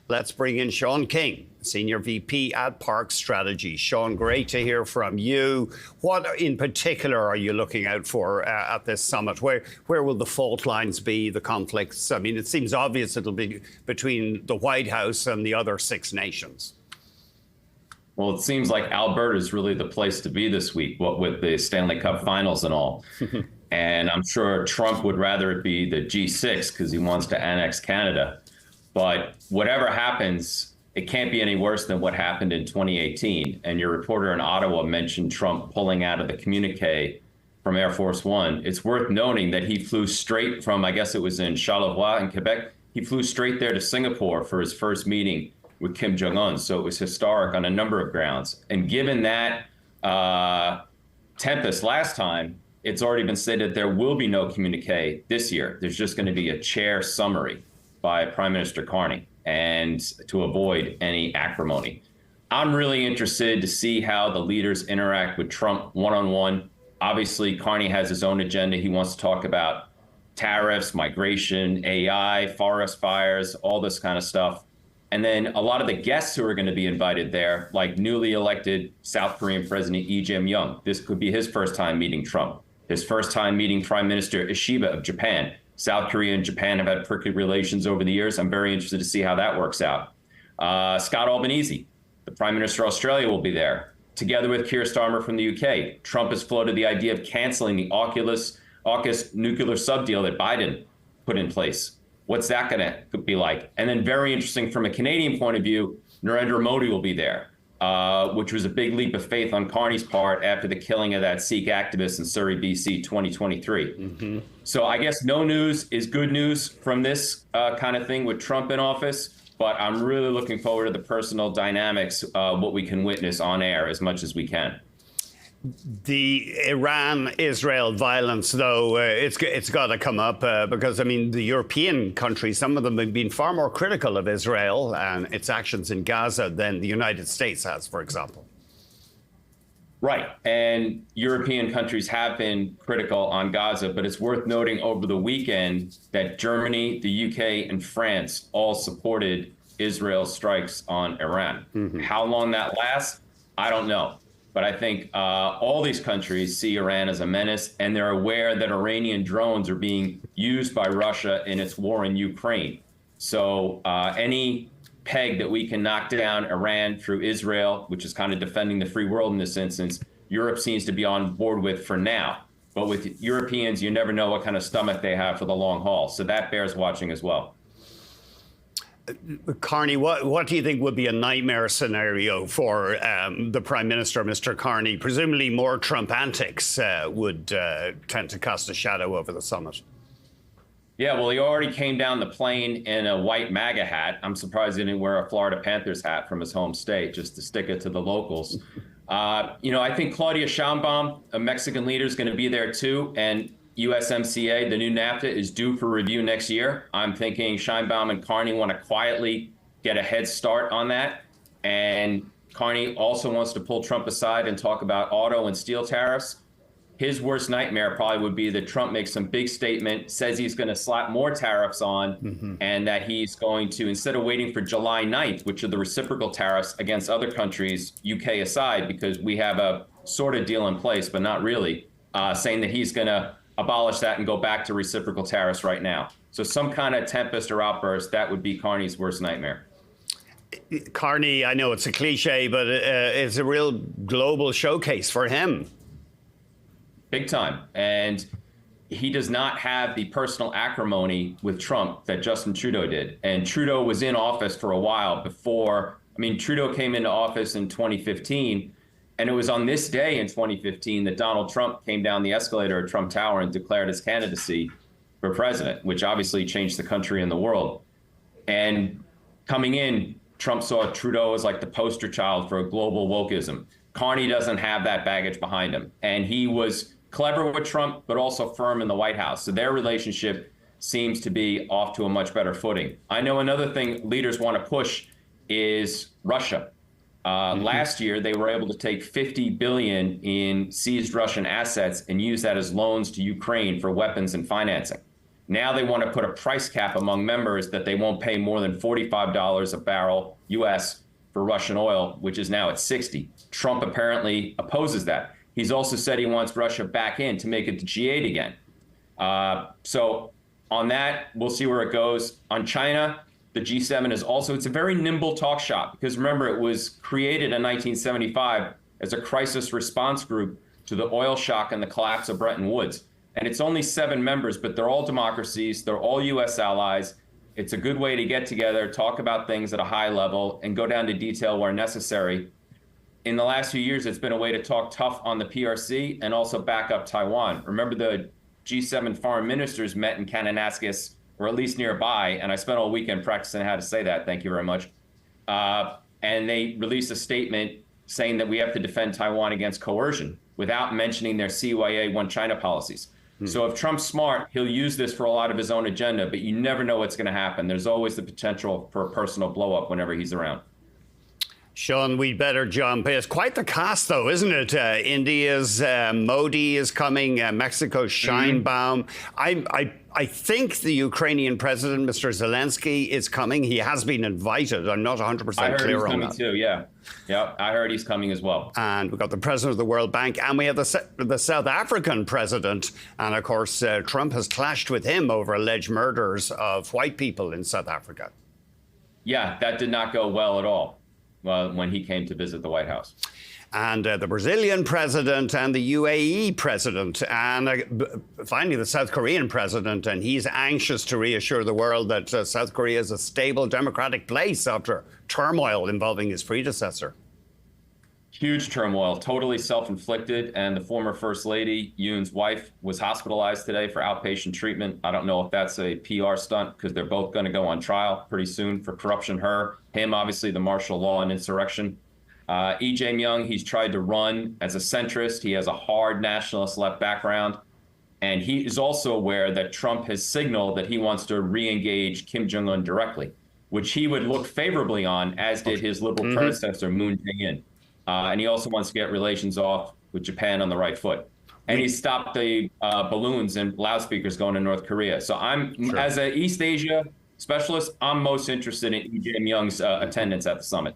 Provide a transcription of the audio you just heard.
Let's bring in Sean King, Senior VP at Park Strategy. Sean, great to hear from you. What in particular are you looking out for at this summit? Where will the fault lines be, the conflicts? I mean, it seems obvious it'll be between the White House and the other 6 nations. Well, it seems like Alberta is really the place to be this week, what with the Stanley Cup finals and all. And I'm sure Trump would rather it be the G6 because he wants to annex Canada. But whatever happens, it can't be any worse than what happened in 2018. And your reporter in Ottawa mentioned Trump pulling out of the communique from Air Force One. It's worth noting that he flew straight from, I guess it was in Charlevoix in Quebec. He flew straight there to Singapore for his first meeting with Kim Jong-un. So it was historic on a number of grounds. And given that tempest last time, it's already been stated there will be no communique this year. There's just going to be a chair summary by Prime Minister Carney, and to avoid any acrimony. I'm really interested to see how the leaders interact with Trump one-on-one. Obviously, Carney has his own agenda. He wants to talk about tariffs, migration, AI, forest fires, all this kind of stuff. And then a lot of the guests who are going to be invited there, like newly elected South Korean President Lee Jae-myung. This could be his first time meeting Trump, his first time meeting Prime Minister Ishiba of Japan. South Korea and Japan have had prickly relations over the years. I'm very interested to see how that works out. Scott Albanese, the Prime Minister of Australia, will be there, together with Keir Starmer from the UK. Trump has floated the idea of canceling the AUKUS nuclear subdeal that Biden put in place. What's that going to be like? And then very interesting from a Canadian point of view, Narendra Modi will be there, which was a big leap of faith on Carney's part after the killing of that Sikh activist in Surrey, BC, 2023. So I guess no news is good news from this kind of thing with Trump in office, but I'm really looking forward to the personal dynamics, what we can witness on air as much as we can. The Iran-Israel violence, though, it's got to come up because, I mean, the European countries, some of them have been far more critical of Israel and its actions in Gaza than the United States has, for example. Right. And European countries have been critical on Gaza, but it's worth noting over the weekend that Germany, the UK, and France all supported Israel's strikes on Iran. How long that lasts, I don't know. But I think all these countries see Iran as a menace, and they're aware that Iranian drones are being used by Russia in its war in Ukraine. So any peg that we can knock down Iran through Israel, which is kind of defending the free world in this instance, Europe seems to be on board with for now. But with Europeans, you never know what kind of stomach they have for the long haul. So that bears watching as well. Carney, what do you think would be a nightmare scenario for the Prime Minister, Mr. Carney? Presumably more Trump antics would tend to cast a shadow over the summit. Yeah, well, he already came down the plane in a white MAGA hat. I'm surprised he didn't wear a Florida Panthers hat from his home state just to stick it to the locals. You know, I think Claudia Sheinbaum, a Mexican leader, is going to be there too. And USMCA, the new NAFTA, is due for review next year. I'm thinking Sheinbaum and Carney want to quietly get a head start on that. And Carney also wants to pull Trump aside and talk about auto and steel tariffs. His worst nightmare probably would be that Trump makes some big statement, says he's going to slap more tariffs on, and that he's going to, instead of waiting for July 9th, which are the reciprocal tariffs against other countries, UK aside, because we have a sort of deal in place, but not really, saying that he's going to abolish that and go back to reciprocal tariffs right now. So some kind of tempest or outburst, that would be Carney's worst nightmare. Carney, I know it's a cliche, but it's a real global showcase for him. Big time. And he does not have the personal acrimony with Trump that Justin Trudeau did. And Trudeau was in office for a while before. I mean, Trudeau came into office in 2015. And it was on this day in 2015 that Donald Trump came down the escalator at Trump Tower and declared his candidacy for president, which obviously changed the country and the world. And coming in, Trump saw Trudeau as like the poster child for a global wokeism. Carney doesn't have that baggage behind him. And he was clever with Trump, but also firm in the White House. So their relationship seems to be off to a much better footing. I know another thing leaders want to push is Russia. Last year, they were able to take $50 billion in seized Russian assets and use that as loans to Ukraine for weapons and financing. Now they want to put a price cap among members that they won't pay more than $45 a barrel US for Russian oil, which is now at 60. Trump apparently opposes that. He's also said he wants Russia back in to make it to G8 again. So on that, we'll see where it goes. On China, the G7 is also, it's a very nimble talk shop, because remember, it was created in 1975 as a crisis response group to the oil shock and the collapse of Bretton Woods. And it's only 7 members, but they're all democracies. They're all U.S. allies. It's a good way to get together, talk about things at a high level, and go down to detail where necessary. In the last few years, it's been a way to talk tough on the PRC and also back up Taiwan. Remember, the G7 foreign ministers met in Kananaskis, or at least nearby, and I spent all weekend practicing how to say that. Thank you very much. And they released a statement saying that we have to defend Taiwan against coercion without mentioning their CYA One China policies. So if Trump's smart, he'll use this for a lot of his own agenda, but you never know what's going to happen. There's always the potential for a personal blow up whenever he's around. Sean, we'd better jump. It's quite the cast, though, isn't it? India's Modi is coming, Mexico's Sheinbaum. I think the Ukrainian president, Mr. Zelensky, is coming. He has been invited. I'm not 100% clear on that. I heard he's coming too, yeah. Yeah, I heard he's coming as well. And we've got the president of the World Bank, and we have the South African president. And of course, Trump has clashed with him over alleged murders of white people in South Africa. Yeah, that did not go well at all when he came to visit the White House. And the Brazilian president and the UAE president, and finally the South Korean president, and he's anxious to reassure the world that South Korea is a stable democratic place after turmoil involving his predecessor. Huge turmoil, totally self-inflicted, and the former First Lady, Yoon's wife, was hospitalized today for outpatient treatment. I don't know if that's a PR stunt, because they're both going to go on trial pretty soon for corruption. Him, obviously, the martial law and insurrection. Lee Jae-myung, he's tried to run as a centrist. He has a hard nationalist left background. And he is also aware that Trump has signaled that he wants to re-engage Kim Jong-un directly, which he would look favorably on, as did his liberal predecessor, Moon Jae-in. And he also wants to get relations off with Japan on the right foot. And he stopped the balloons and loudspeakers going to North Korea. So as an East Asia specialist, I'm most interested in Lee Jae-myung's attendance at the summit.